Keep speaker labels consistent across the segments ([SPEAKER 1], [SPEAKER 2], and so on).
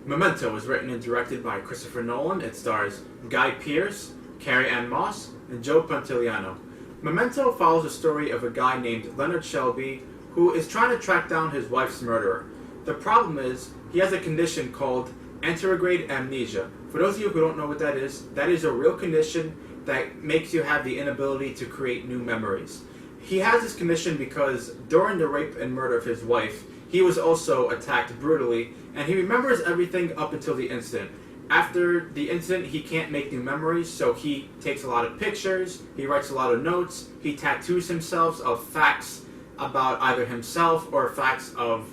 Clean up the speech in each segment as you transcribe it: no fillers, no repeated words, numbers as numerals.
[SPEAKER 1] Memento was written and directed by Christopher Nolan. It stars Guy Pearce, Carrie-Anne Moss, and Joe Pantoliano. Memento follows the story of a guy named Leonard Shelby who is trying to track down his wife's murderer. The problem is, he has a condition called anterograde amnesia. For those of you who don't know what that is a real condition that makes you have the inability to create new memories. He has this condition because during the rape and murder of his wife, he was also attacked brutally, and he remembers everything up until the incident. After the incident, he can't make new memories, so he takes a lot of pictures, he writes a lot of notes, he tattoos himself of facts about either himself or facts of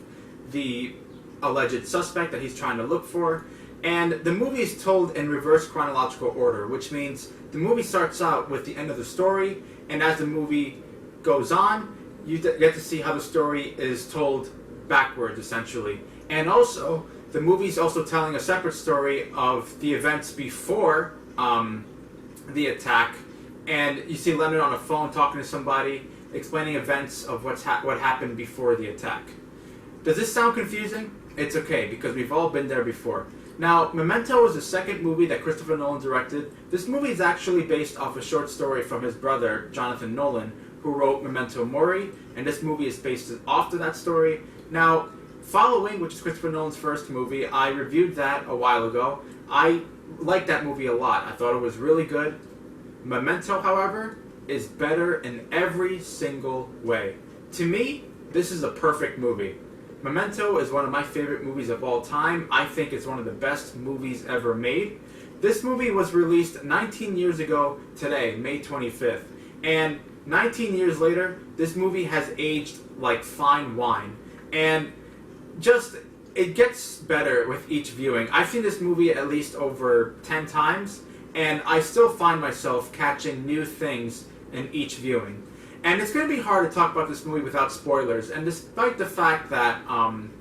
[SPEAKER 1] the alleged suspect that he's trying to look for. And the movie is told in reverse chronological order, which means the movie starts out with the end of the story, and as the movie goes on, you get to see how the story is told backwards, essentially. And also, the movie's also telling a separate story of the events before the attack, and you see Leonard on a phone talking to somebody, explaining events of what happened before the attack. Does this sound confusing? It's okay, because we've all been there before. Now, Memento is the second movie that Christopher Nolan directed. This movie is actually based off a short story from his brother, Jonathan Nolan, who wrote Memento Mori, and this movie is based off of that story. Now, Following, which is Christopher Nolan's first movie, I reviewed that a while ago. I liked that movie a lot. I thought it was really good. Memento, however, is better in every single way. To me, this is a perfect movie. Memento is one of my favorite movies of all time. I think it's one of the best movies ever made. This movie was released 19 years ago today, May 25th. And 19 years later, this movie has aged like fine wine. And it gets better with each viewing. I've seen this movie at least over 10 times, and I still find myself catching new things in each viewing. And it's going to be hard to talk about this movie without spoilers, and despite the fact that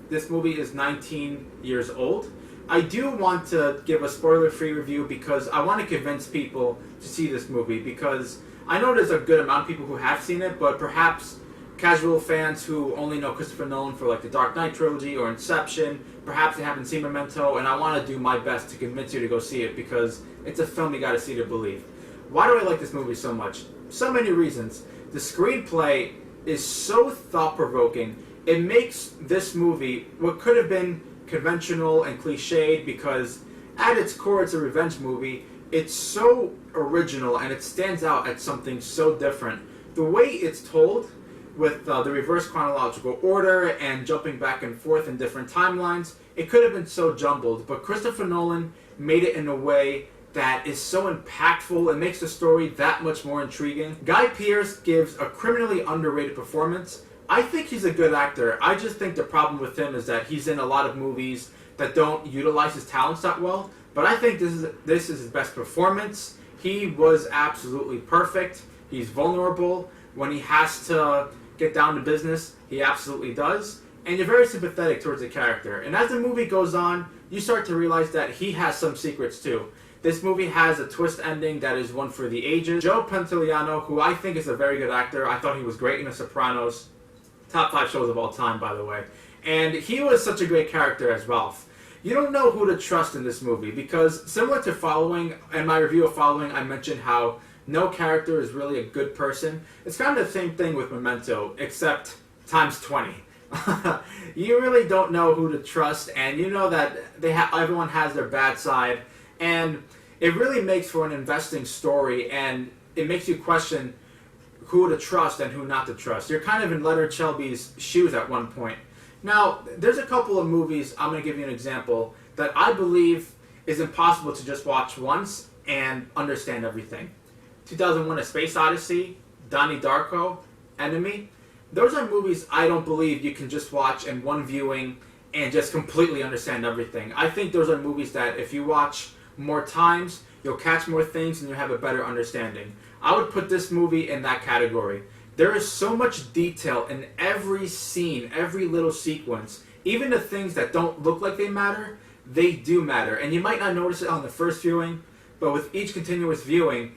[SPEAKER 1] this movie is 19 years old, I do want to give a spoiler-free review because I want to convince people to see this movie, because I know there's a good amount of people who have seen it, but perhaps casual fans who only know Christopher Nolan for like the Dark Knight trilogy or Inception, perhaps they haven't seen Memento, and I want to do my best to convince you to go see it because it's a film you got to see to believe. Why do I like this movie so much? So many reasons. The screenplay is so thought-provoking. It makes this movie what could have been conventional and cliched because at its core it's a revenge movie. It's so original and it stands out as something so different. The way it's told, with the reverse chronological order and jumping back and forth in different timelines, it could have been so jumbled, but Christopher Nolan made it in a way that is so impactful and makes the story that much more intriguing. Guy Pearce gives a criminally underrated performance. I think he's a good actor. I just think the problem with him is that he's in a lot of movies that don't utilize his talents that well, but I think this is his best performance. He was absolutely perfect. He's vulnerable. When he has to get down to business, he absolutely does. And you're very sympathetic towards the character. And as the movie goes on, you start to realize that he has some secrets too. This movie has a twist ending that is one for the ages. Joe Pantoliano, who I think is a very good actor, I thought he was great in The Sopranos. Top 5 shows of all time, by the way. And he was such a great character as Ralph. You don't know who to trust in this movie because similar to Following, in my review of Following, I mentioned how no character is really a good person. It's kind of the same thing with Memento, except times 20. You really don't know who to trust, and you know that everyone has their bad side, and it really makes for an investing story, and it makes you question who to trust and who not to trust. You're kind of in Leonard Shelby's shoes at one point. Now, there's a couple of movies, I'm going to give you an example, that I believe is impossible to just watch once and understand everything. 2001: A Space Odyssey, Donnie Darko, Enemy. Those are movies I don't believe you can just watch in one viewing and just completely understand everything. I think those are movies that if you watch more times, you'll catch more things and you'll have a better understanding. I would put this movie in that category. There is so much detail in every scene, every little sequence. Even the things that don't look like they matter, they do matter. And you might not notice it on the first viewing, but with each continuous viewing,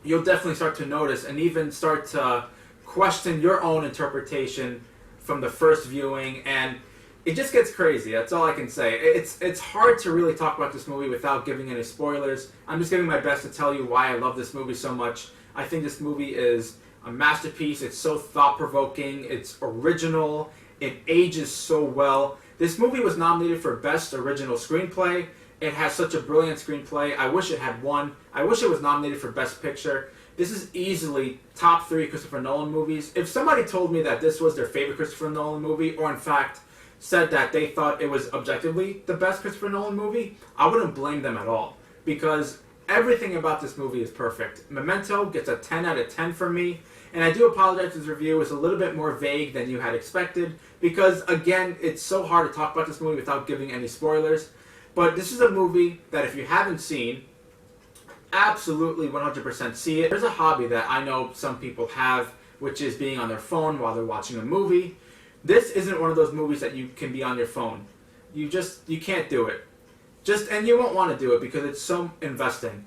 [SPEAKER 1] you'll definitely start to notice and even start to question your own interpretation from the first viewing. And it just gets crazy. That's all I can say. It's hard to really talk about this movie without giving any spoilers. I'm just giving my best to tell you why I love this movie so much. I think this movie is a masterpiece. It's so thought-provoking. It's original. It ages so well. This movie was nominated for Best Original Screenplay. It has such a brilliant screenplay. I wish it had won. I wish it was nominated for Best Picture. This is easily top 3 Christopher Nolan movies. If somebody told me that this was their favorite Christopher Nolan movie, or in fact said that they thought it was objectively the best Christopher Nolan movie, I wouldn't blame them at all. Because everything about this movie is perfect. Memento gets a 10 out of 10 from me. And I do apologize this review is a little bit more vague than you had expected. Because, again, it's so hard to talk about this movie without giving any spoilers. But this is a movie that if you haven't seen, absolutely 100% see it. There's a hobby that I know some people have, which is being on their phone while they're watching a movie. This isn't one of those movies that you can be on your phone. You can't do it. And you won't want to do it because it's so investing.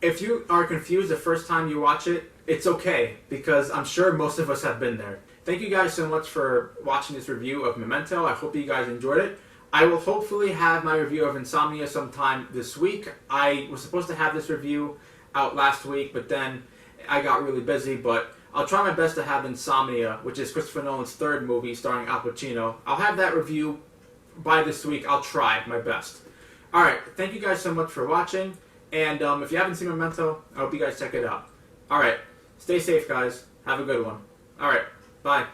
[SPEAKER 1] If you are confused the first time you watch it, it's okay, because I'm sure most of us have been there. Thank you guys so much for watching this review of Memento. I hope you guys enjoyed it. I will hopefully have my review of Insomnia sometime this week. I was supposed to have this review out last week, but then I got really busy, but I'll try my best to have Insomnia, which is Christopher Nolan's 3rd movie starring Al Pacino. I'll have that review by this week. I'll try my best. Alright, thank you guys so much for watching, and if you haven't seen Memento, I hope you guys check it out. Alright, stay safe guys. Have a good one. Alright, bye.